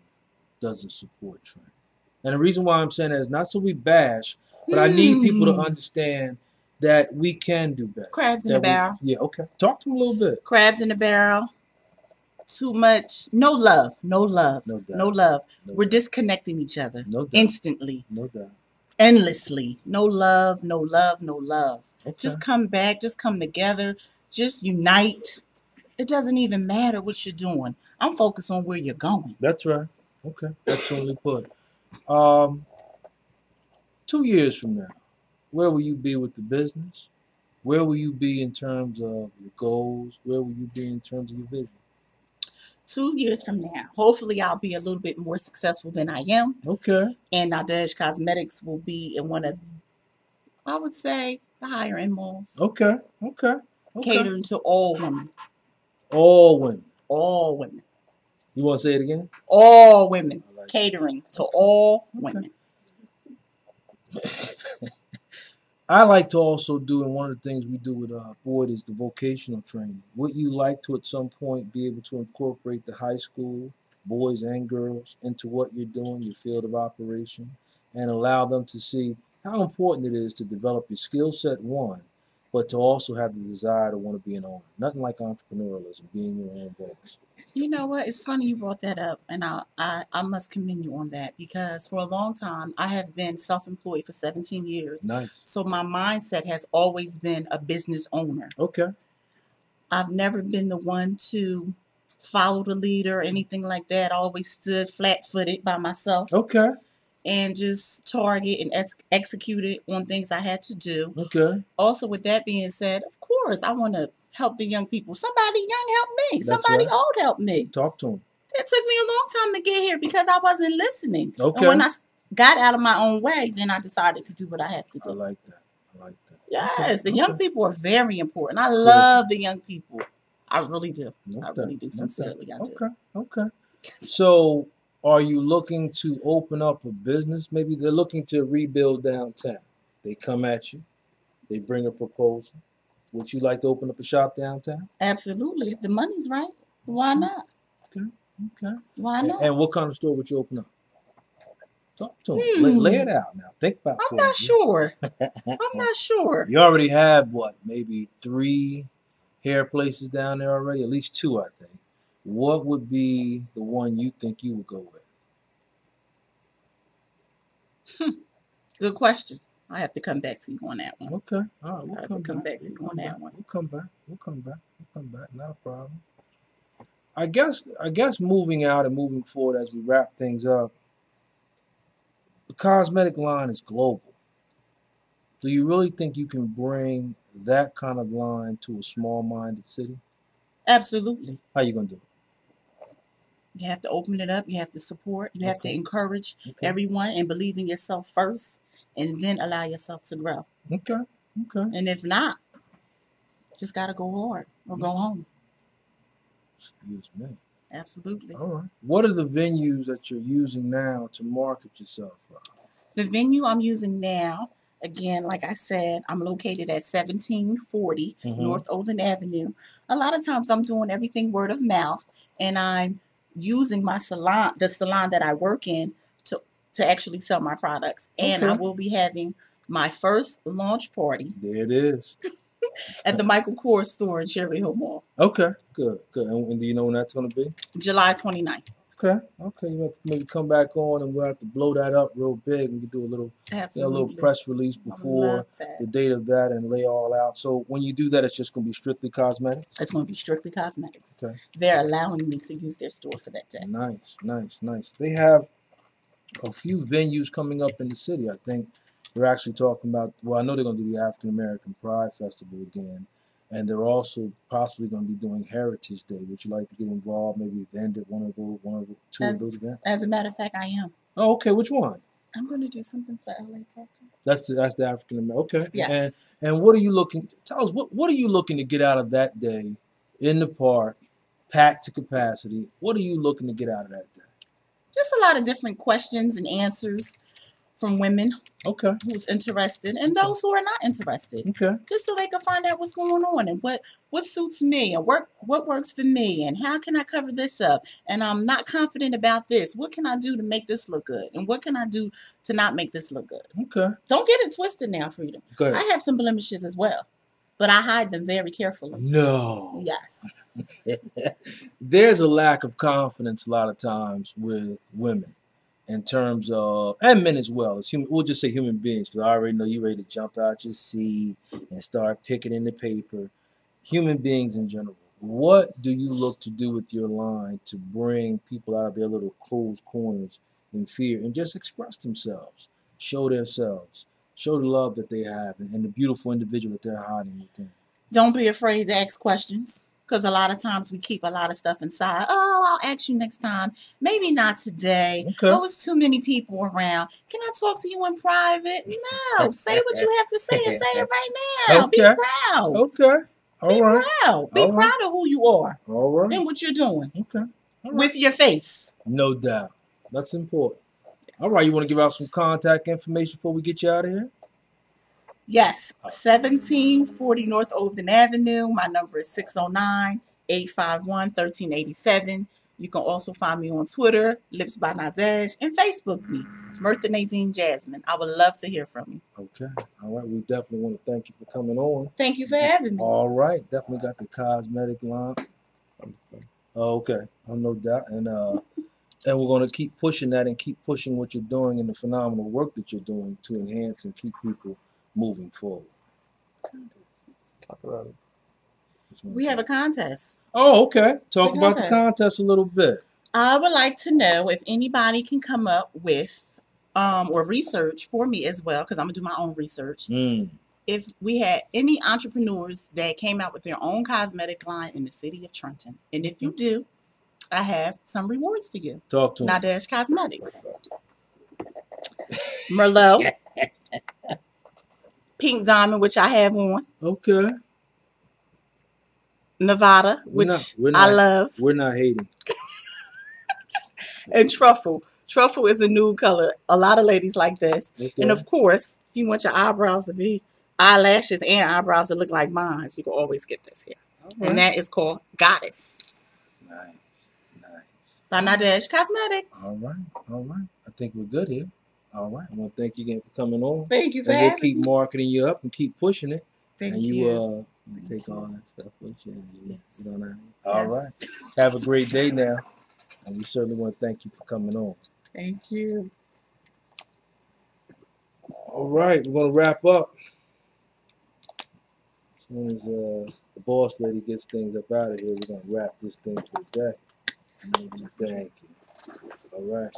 doesn't support Trenton? And the reason why I'm saying that is not so we bash, but I need people to understand that we can do better. Crabs in the barrel. Yeah, okay. Talk to them a little bit. Crabs in the barrel. Too much. No love. No love. No doubt. No love. No We're doubt. disconnecting each other. No doubt. Instantly. No doubt. Endlessly. No love. No love. No love. Okay. Just come back. Just come together. Just unite. It doesn't even matter what you're doing. I'm focused on where you're going. That's right. Okay. Excellently put. 2 years from now, where will you be with the business? Where will you be in terms of your goals? Where will you be in terms of your vision? 2 years from now, hopefully I'll be a little bit more successful than I am. Okay. And Nadesh Cosmetics will be in one of, I would say, the higher end malls. Okay. Okay. Okay. Catering to all women. All women. All women. You want to say it again? All women. I like Catering to all Okay. women. I like to also do, and one of the things we do with Boyd is the vocational training. Would you like to at some point be able to incorporate the high school, boys and girls, into what you're doing, your field of operation, and allow them to see how important it is to develop your skill set, one, but to also have the desire to want to be an owner. Nothing like entrepreneurialism, being your own boss. You know what? It's funny you brought that up, and I must commend you on that, because for a long time I have been self-employed for 17 years. Nice. So my mindset has always been a business owner. Okay. I've never been the one to follow the leader or anything like that. I always stood flat-footed by myself Okay. and just target and executed on things I had to do. Okay. Also, with that being said, of course, I want to help the young people. Somebody young help me. That's Somebody right. old help me. Talk to them. It took me a long time to get here because I wasn't listening. Okay. And when I got out of my own way, then I decided to do what I have to I do. like that. I like that. Yes, Okay. the young Okay. people are very important. I love the young people. I really do. No I doubt. really do. No Sincerely, I doubt. do. Okay. Okay. So, are you looking to open up a business? Maybe they're looking to rebuild downtown. They come at you. They bring a proposal. Would you like to open up a shop downtown? Absolutely. If the money's right, why not? Okay. Why not? And what kind of store would you open up? Talk to them. Lay it out now. Think about it. I'm not sure. I'm not sure. You already have what? Maybe 3 hair places down there already? At least 2, I think. What would be the one you think you would go with? Good question. I have to come back to you on that one. Okay. All right. I We'll have come to come back. back to you on that one. We'll come back. We'll come back. We'll come back. Not a problem. I guess moving out and moving forward as we wrap things up, the cosmetic line is global. Do you really think you can bring that kind of line to a small-minded city? Absolutely. How you gonna do it? You have to open it up. You have to support. You have to Okay. encourage Okay. everyone and believe in yourself first, and then allow yourself to grow. Okay. Okay. And if not, just got to go hard or go home. Excuse me. Absolutely. All right. What are the venues that you're using now to market yourself? The venue I'm using now, again, like I said, I'm located at 1740 Mhm. North Olden Avenue. A lot of times I'm doing everything word of mouth, and I'm using my salon, the salon that I work in, to to actually sell my products. And I Okay. will be having my first launch party There it is. at the Michael Kors store in Cherry Hill Mall, Okay, good, good. And do you know when that's going to be? July 29th. Okay, okay. You have to maybe come back on, and we'll have to blow that up real big. We can do a little, a little Absolutely. press release I before love that. the date of that, and lay all out. So when you do that, it's just going to be strictly cosmetic. It's going to be strictly cosmetics. Okay. They're allowing me to use their store for that day. Nice, nice, nice. They have a few venues coming up in the city. I think they're actually talking about. Well, I know they're going to do the African-American Pride Festival again. And they're also possibly going to be doing Heritage Day. Would you like to get involved? Maybe attend at one of the two of those events? As a matter of fact, I am. Oh, okay. Which one? I'm going to do something for LA Parker. That's the African American. Okay. Yes. And what are you looking? Tell us what are you looking to get out of that day in the park, packed to capacity? What are you looking to get out of that day? Just a lot of different questions and answers from women Okay. who's interested and those who are not interested. Okay. Just so they can find out what's going on and what suits me and what works for me and how can I cover this up. And I'm not confident about this. What can I do to make this look good? And what can I do to not make this look good? Okay. Don't get it twisted now, Freedom. Go ahead. I have some blemishes as well, but I hide them very carefully. No. Yes. There's a lack of confidence a lot of times with women in terms of, and men as well. As human, we'll just say human beings, because I already know you're ready to jump out your seat and start picking in the paper. Human beings in general. What do you look to do with your line to bring people out of their little closed corners in fear and just express themselves, show themselves, show the love that they have and the beautiful individual that they're hiding within? Don't be afraid to ask questions. Because a lot of times we keep a lot of stuff inside. Oh, I'll ask you next time. Maybe not today. Okay. Oh, it's too many people around. Can I talk to you in private? No. Say what you have to say and say it right now. Okay. Be proud. Okay. All Be right. proud. Be All right. proud of who you are All right. and what you're doing Okay. All right. with your face. No doubt. That's important. All right. You want to give out some contact information before we get you out of here? Yes. 1740 North Overton Avenue. My number is 609-851-1387. You can also find me on Twitter, Lips by Nadesh, and Facebook me, Mirtha Nadine Jasmine. I would love to hear from you. Okay. All right. We definitely want to thank you for coming on. Thank you for having me. All right. Definitely got the cosmetic line. Okay. Oh, no doubt. And we're going to keep pushing that and keep pushing what you're doing and the phenomenal work that you're doing to enhance and keep people moving forward. Talk about it. We have a contest. Oh, okay. Talk The about the contest. contest a little bit. I would like to know if anybody can come up with or research for me as well, because I'm going to do my own research. If we had any entrepreneurs that came out with their own cosmetic line in the city of Trenton. And if you do, I have some rewards for you. Talk to him. Nadesh Cosmetics. Merlot. Pink Diamond, which I have on. Okay. Nevada, which I love. We're not hating. And Truffle. Truffle is a nude color. A lot of ladies like this. Okay. And of course, if you want your eyebrows to be eyelashes and eyebrows that look like mine, you can always get this here. All And right. that is called Goddess Nice. Nice. by Nadesh Cosmetics. All right. All right. I think we're good here. All right. I want to thank you again for coming on. Thank you for And we'll having keep me. marketing you up and keep pushing it. Thank and you. Take Thank you. all that stuff with you. And Yes. you know that. All Yes. right. Have a great day now. And we certainly want to thank you for coming on. Thank you. All right. We're going to wrap up. As soon as the boss lady gets things up out of here, we're going to wrap this thing for the day. Thank you. All right.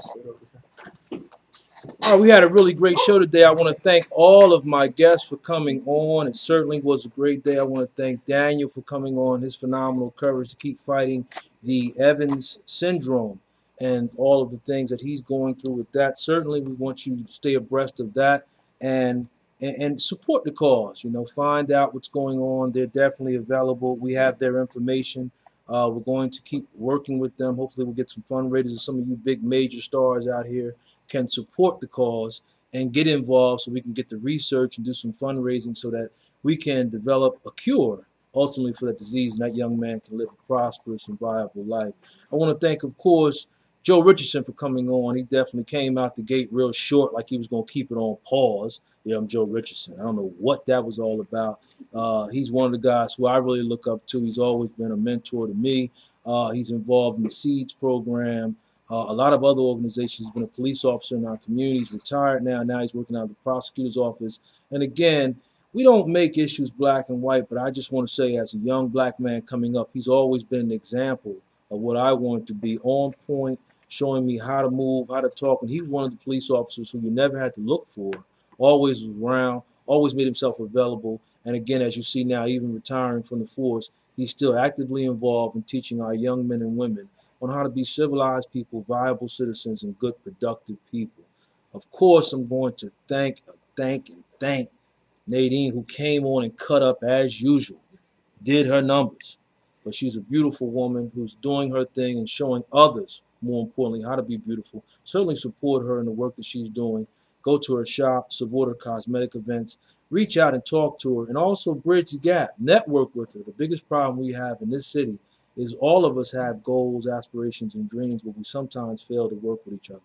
All right, we had a really great show today. I want to thank all of my guests for coming on. It certainly was a great day. I want to thank Daniel for coming on, his phenomenal courage to keep fighting the Evans syndrome and all of the things that he's going through with that. Certainly, we want you to stay abreast of that and support the cause. You know, find out what's going on. They're definitely available. We have their information. We're going to keep working with them. Hopefully, we'll get some fundraisers and some of you big major stars out here can support the cause and get involved so we can get the research and do some fundraising so that we can develop a cure ultimately for that disease and that young man can live a prosperous and viable life. I want to thank, of course, Joe Richardson for coming on. He definitely came out the gate real short, like he was going to keep it on pause. Yeah, I'm Joe Richardson. I don't know what that was all about. He's one of the guys who I really look up to. He's always been a mentor to me. He's involved in the SEEDS program, a lot of other organizations. He's been a police officer in our community. He's retired now. Now he's working out of the prosecutor's office. And again, we don't make issues black and white, but I just want to say, as a young black man coming up, he's always been an example of what I wanted to be, on point, showing me how to move, how to talk. And he was one of the police officers who you never had to look for, always was around, always made himself available. And again, as you see now, even retiring from the force, he's still actively involved in teaching our young men and women on how to be civilized people, viable citizens, and good, productive people. Of course, I'm going to thank Nadine, who came on and cut up as usual, did her numbers. But she's a beautiful woman who's doing her thing and showing others, more importantly, how to be beautiful. Certainly support her in the work that she's doing. Go to her shop, support her cosmetic events, reach out and talk to her, and also bridge the gap, network with her. The biggest problem we have in this city is all of us have goals, aspirations, and dreams, but we sometimes fail to work with each other.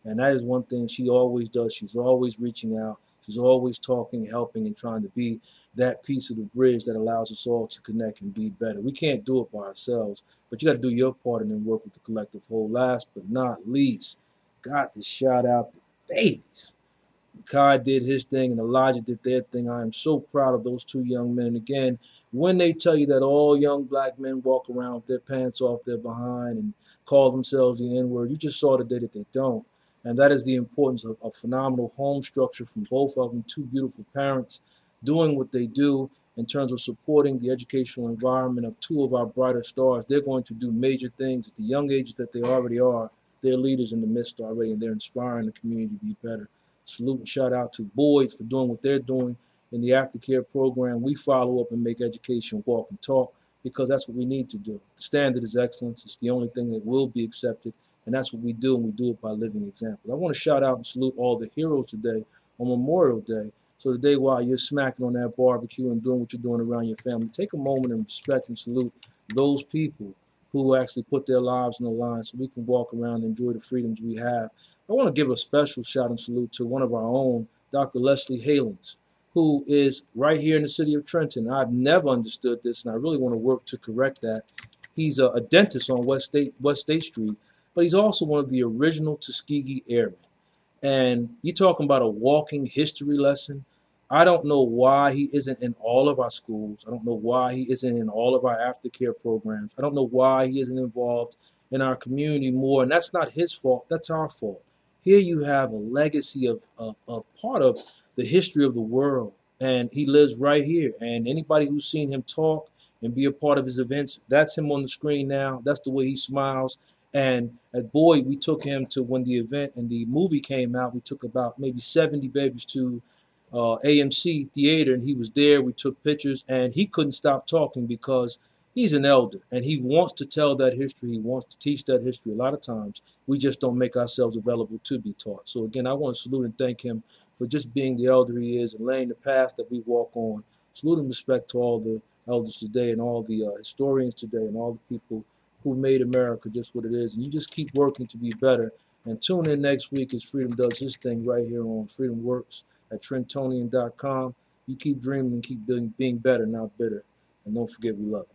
And that is one thing she always does. She's always reaching out. She's always talking, helping, and trying to be that piece of the bridge that allows us all to connect and be better. We can't do it by ourselves, but you got to do your part and then work with the collective whole. Last but not least, got to shout out the babies. Kai did his thing and Elijah did their thing. I am so proud of those two young men. And again, when they tell you that all young black men walk around with their pants off their behind and call themselves the N-word, you just saw today that they don't. And that is the importance of a phenomenal home structure from both of them, two beautiful parents doing what they do in terms of supporting the educational environment of two of our brighter stars. They're going to do major things at the young ages that they already are. They're leaders in the midst already, and they're inspiring the community to be better. Salute and shout out to Boyd for doing what they're doing in the aftercare program. We follow up and make education walk and talk, because that's what we need to do. The standard is excellence. It's the only thing that will be accepted, and that's what we do, and we do it by living examples. I want to shout out and salute all the heroes today on Memorial Day. So today, while you're smacking on that barbecue and doing what you're doing around your family, take a moment and respect and salute those people who actually put their lives on the line so we can walk around and enjoy the freedoms we have. I want to give a special shout and salute to one of our own, Dr. Leslie Halings, who is right here in the city of Trenton. I've never understood this, and I really want to work to correct that. He's a dentist on West State Street, but he's also one of the original Tuskegee Airmen. And you're talking about a walking history lesson. I don't know why he isn't in all of our schools. I don't know why he isn't in all of our aftercare programs. I don't know why he isn't involved in our community more. And that's not his fault. That's our fault. Here you have a legacy of part of the history of the world. And he lives right here. And anybody who's seen him talk and be a part of his events, that's him on the screen now. That's the way he smiles. And at Boyd, we took him to, when the event and the movie came out, we took about maybe 70 babies to AMC Theater, and he was there. We took pictures, and he couldn't stop talking because he's an elder, and he wants to tell that history. He wants to teach that history. A lot of times, we just don't make ourselves available to be taught. So again, I want to salute and thank him for just being the elder he is and laying the path that we walk on. Salute and respect to all the elders today and all the historians today and all the people who made America just what it is. And you just keep working to be better. And tune in next week as Freedom does his thing right here on Freedom Works at Trentonian.com. You keep dreaming and keep being better, not bitter. And don't forget, we love you.